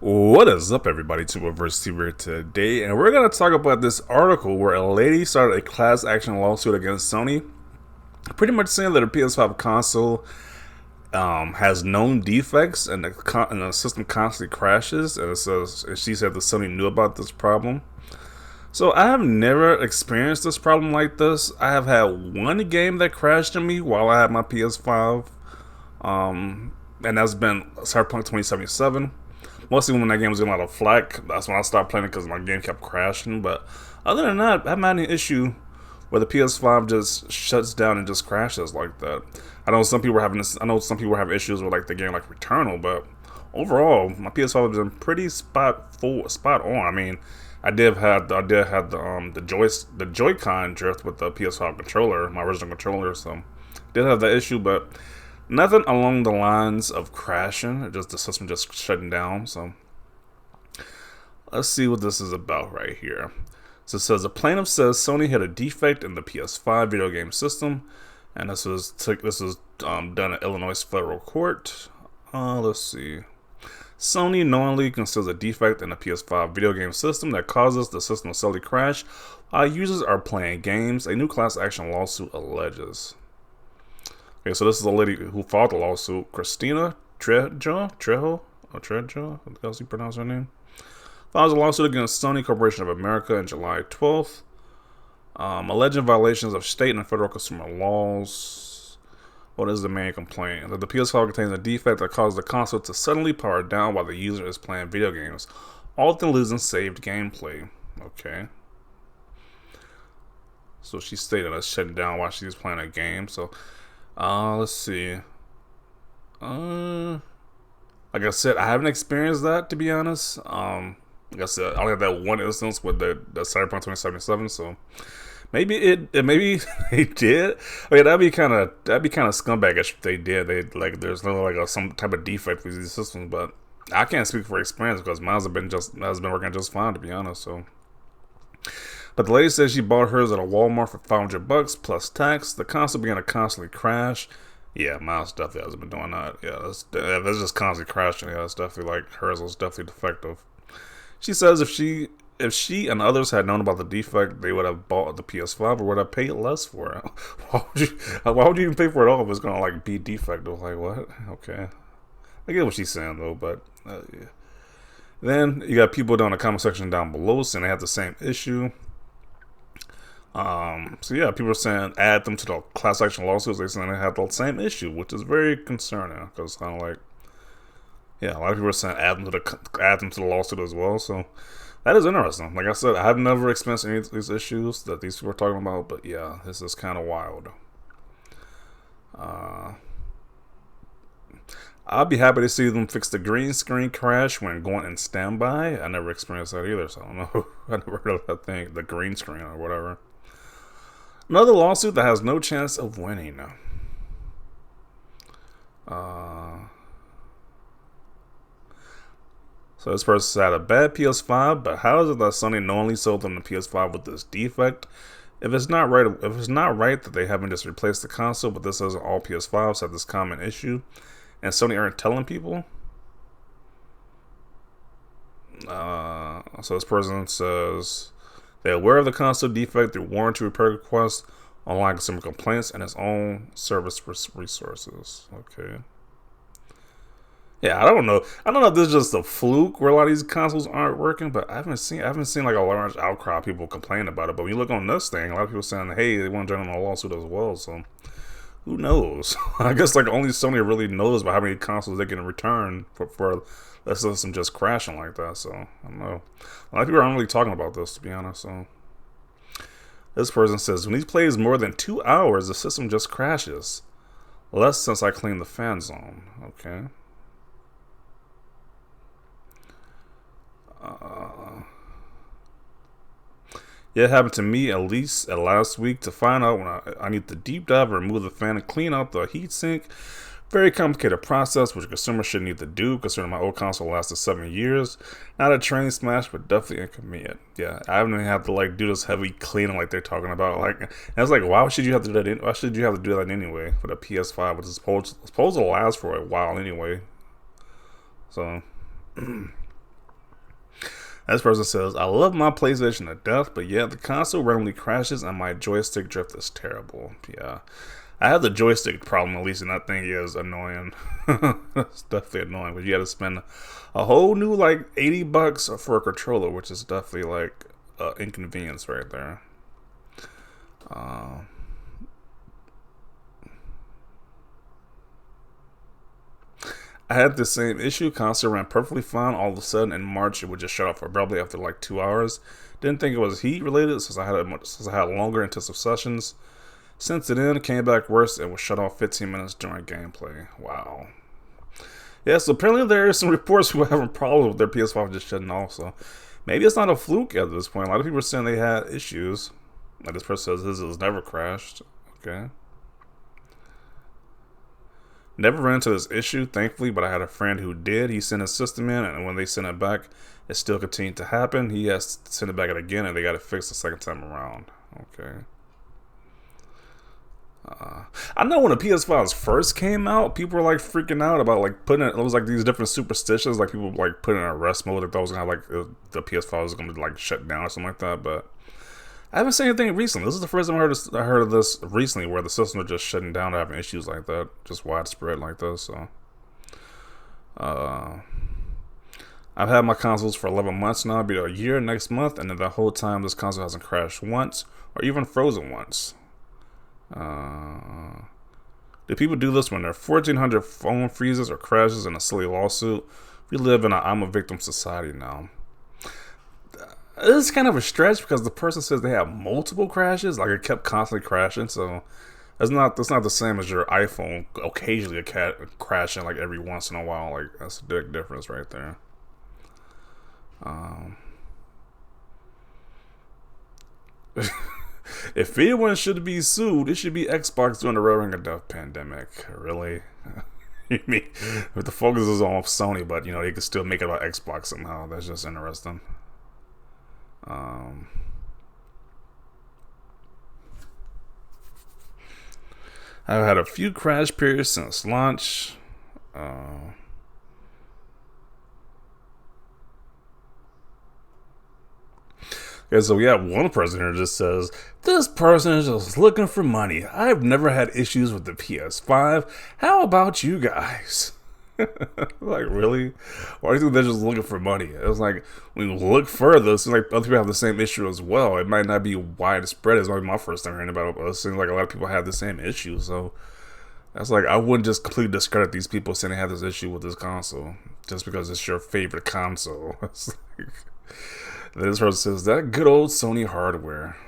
What is up, everybody? To Reverse here today, and we're going to talk about this article where a lady started a class action lawsuit against Sony, pretty much saying that a PS5 console has known defects and the system constantly crashes. And it says, and she said that Sony knew about this problem. So I have never experienced this problem like this. I have had one game that crashed on me while I had my PS5, and that's been Cyberpunk 2077. Mostly when that game was getting a lot of flack, that's when I stopped playing it because my game kept crashing. But other than that, I haven't had any issue where the PS5 just shuts down and just crashes like that. I know some people are having this. I know some people have issues with like the game like Returnal, but overall, my PS5 has been pretty spot on. I mean, I did have the Joy-Con drift with the PS5 controller, my original controller, so did have that issue, but nothing along the lines of crashing, just the system just shutting down. So let's see what this is about right here. So it says the plaintiff says Sony had a defect in the PS5 video game system, and this was done at Illinois federal court. Let's see. Sony knowingly conceals a defect in the PS5 video game system that causes the system to suddenly crash while users are playing games. A new class action lawsuit alleges. Okay, so this is a lady who filed the lawsuit, Christina Trejo, how's you pronounce her name? Files a lawsuit against Sony Corporation of America on July 12th, alleging violations of state and federal consumer laws. What is the main complaint? That the PS5 contains a defect that causes the console to suddenly power down while the user is playing video games, often losing saved gameplay. Okay. So she stated that shutting down while she's playing a game, so let's see. Like I said, I haven't experienced that, to be honest. Like I said, I only had that one instance with the Cyberpunk 2077, so maybe maybe they did. I mean, that'd be kind of scumbaggish if they did. They like there's no like some type of defect with these systems, but I can't speak for experience because mine has been working just fine, to be honest. So. But the lady says she bought hers at a Walmart for $500 plus tax. The console began to constantly crash. Yeah, mine's definitely hasn't been doing that. Yeah, that's just constantly crashing. Yeah, it's definitely like hers was definitely defective. She says if she and others had known about the defect, they would have bought the PS5 or would have paid less for it. Why would you even pay for it all if it's gonna like be defective? Like what? Okay, I get what she's saying though, but yeah. Then you got people down in the comment section down below saying they have the same issue. So yeah, people are saying add them to the class action lawsuits. They're saying they have the same issue, which is very concerning because kind of like, yeah, a lot of people are saying add them to the lawsuit as well. So that is interesting. Like I said, I've never experienced any of these issues that these people are talking about, but yeah, this is kind of wild. I'll be happy to see them fix the green screen crash when going in standby. I never experienced that either, so I don't know. I never heard of that thing, the green screen or whatever. Another lawsuit that has no chance of winning. So this person had a bad PS5, but how is it that Sony knowingly sold them the PS5 with this defect? If it's not right that they haven't just replaced the console, but this says all PS5s have this common issue, and Sony aren't telling people. So this person says they're aware of the console defect through warranty repair requests, online consumer complaints, and its own service resources. Okay. Yeah, I don't know. I don't know if this is just a fluke where a lot of these consoles aren't working, but I haven't seen like a large outcry of people complaining about it. But when you look on this thing, a lot of people saying, hey, they want to join on a lawsuit as well. So who knows? I guess like only Sony really knows about how many consoles they can return for the system just crashing like that. So I don't know. A lot of people aren't really talking about this, to be honest. So this person says when he plays more than 2 hours, the system just crashes. Less since I cleaned the fan zone. Okay. Yeah, it happened to me at least at last week. To find out when I need to deep dive, remove the fan, and clean out the heatsink. Very complicated process, which a consumer shouldn't need to do, considering my old console lasted 7 years. Not a train smash, but definitely inconvenient. Yeah, I haven't even had to like do this heavy cleaning like they're talking about. Like, and it's like, why should you have to do that? Why should you have to do that anyway for the PS5, which is supposed to last for a while anyway? So. This person says, I love my PlayStation to death, but yet the console randomly crashes and my joystick drift is terrible. Yeah. I have the joystick problem, at least, and that thing is annoying. It's definitely annoying, but you gotta spend a whole new, like, $80 for a controller, which is definitely, like, inconvenience right there. I had the same issue. Console ran perfectly fine. All of a sudden, in March, it would just shut off abruptly after like 2 hours. Didn't think it was heat related since I had longer intensive sessions. Since it in, came back worse and was shut off 15 minutes during gameplay. Wow. Yeah, so apparently there are some reports who are having problems with their PS5 just shutting off. So maybe it's not a fluke at this point. A lot of people are saying they had issues. Like this person says, this has never crashed. Okay. Never ran into this issue, thankfully, but I had a friend who did. He sent his system in, and when they sent it back, it still continued to happen. He has to send it back again, and they got it fixed the second time around. Okay. I know when the PS5s first came out, people were like freaking out about like putting it. It was like these different superstitions, like people like putting it in rest mode. That was gonna like the PS5 was gonna be like shut down or something like that. But I haven't seen anything recently. This is the first time I heard of this recently, where the systems are just shutting down, having issues like that, just widespread like this. So, I've had my consoles for 11 months now. It'll be a year next month, and then the whole time this console hasn't crashed once or even frozen once. Do people do this when their 1,400 phone freezes or crashes in a silly lawsuit? We live in a I'm a victim society now. This is kind of a stretch because the person says they have multiple crashes, like it kept constantly crashing. So that's not the same as your iPhone occasionally crashing like every once in a while. Like that's a big difference right there. If anyone should be sued, it should be Xbox during the Red Ring of Death pandemic. Really? You mean if the focus is on Sony, but you know they could still make it about Xbox somehow. That's just interesting. I've had a few crash periods since launch. Okay, so we have one person here just says, this person is just looking for money. I've never had issues with the PS5. How about you guys? Like, really? Why do you think they're just looking for money? It was like, when you look further, it seems like other people have the same issue as well. It might not be widespread. It's might be my first time hearing about it, but it seems like a lot of people have the same issue. So, that's like, I wouldn't just completely discredit these people saying they have this issue with this console just because it's your favorite console. It's like, this person says, that good old Sony hardware.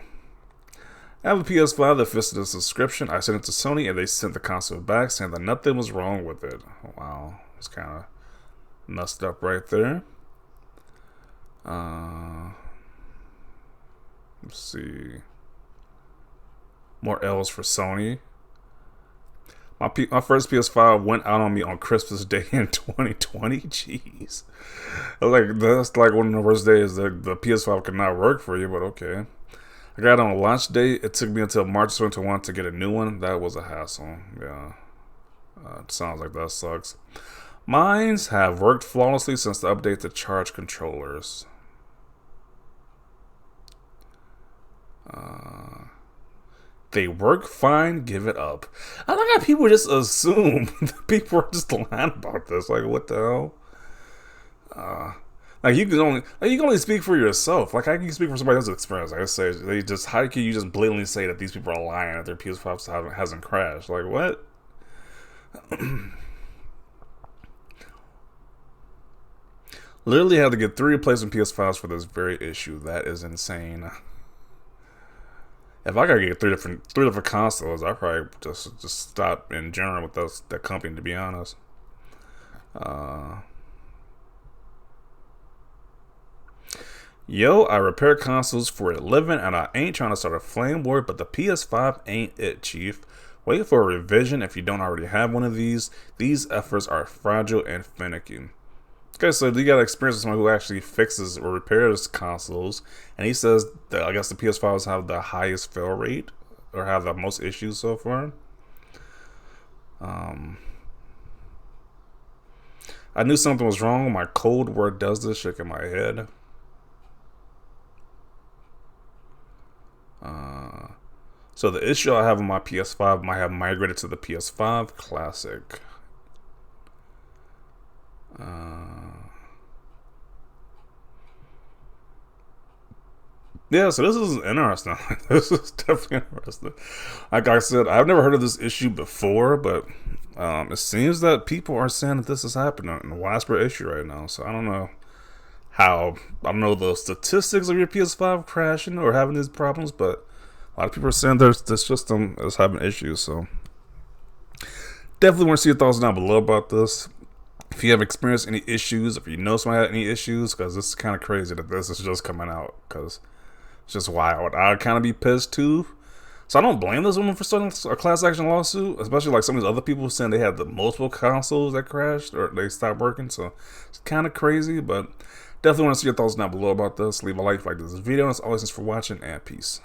I have a PS5 that fits the subscription. I sent it to Sony and they sent the console back saying that nothing was wrong with it. Wow. It's kind of messed up right there. Let's see. More L's for Sony. My first PS5 went out on me on Christmas Day in 2020. Jeez. That's like one of the worst days that the PS5 could not work for you, but okay. I got it on launch day. It took me until March 2021 to get a new one. That was a hassle. Yeah. It sounds like that sucks. Mines have worked flawlessly since the update to charge controllers. They work fine, give it up. I like how people just assume that people are just lying about this. Like, what the hell? Like you can only speak for yourself. Like how can you speak for somebody else's experience? Like I say, how can you just blatantly say that these people are lying that their PS5 hasn't crashed? Like what? Literally had to get 3 replacement PS5s for this very issue. That is insane. If I gotta get three different consoles, I probably just stop in general with that company. To be honest, yo, I repair consoles for a living, and I ain't trying to start a flame war, but the PS5 ain't it, chief. Wait for a revision if you don't already have one of these. These efforts are fragile and finicky. Okay, so you got experience with someone who actually fixes or repairs consoles, and he says that I guess the PS5s have the highest fail rate or have the most issues so far. I knew something was wrong. My cold word does this, shaking my head. So the issue I have on my PS5 might have migrated to the PS5 Classic. Yeah, so this is interesting. This is definitely interesting. Like I said, I've never heard of this issue before, but it seems that people are saying that this is happening in a widespread issue right now. So I don't know I don't know the statistics of your PS5 crashing or having these problems, but a lot of people are saying their system is having issues. So definitely want to see your thoughts down below about this. If you have experienced any issues, if you know somebody had any issues, because this is kind of crazy that this is just coming out, because it's just wild. I'd kind of be pissed too. So I don't blame this woman for starting a class action lawsuit, especially like some of these other people saying they had the multiple consoles that crashed or they stopped working. So it's kind of crazy, but definitely want to see your thoughts down below about this. Leave a like if you like this video. And as always, thanks for watching, and peace.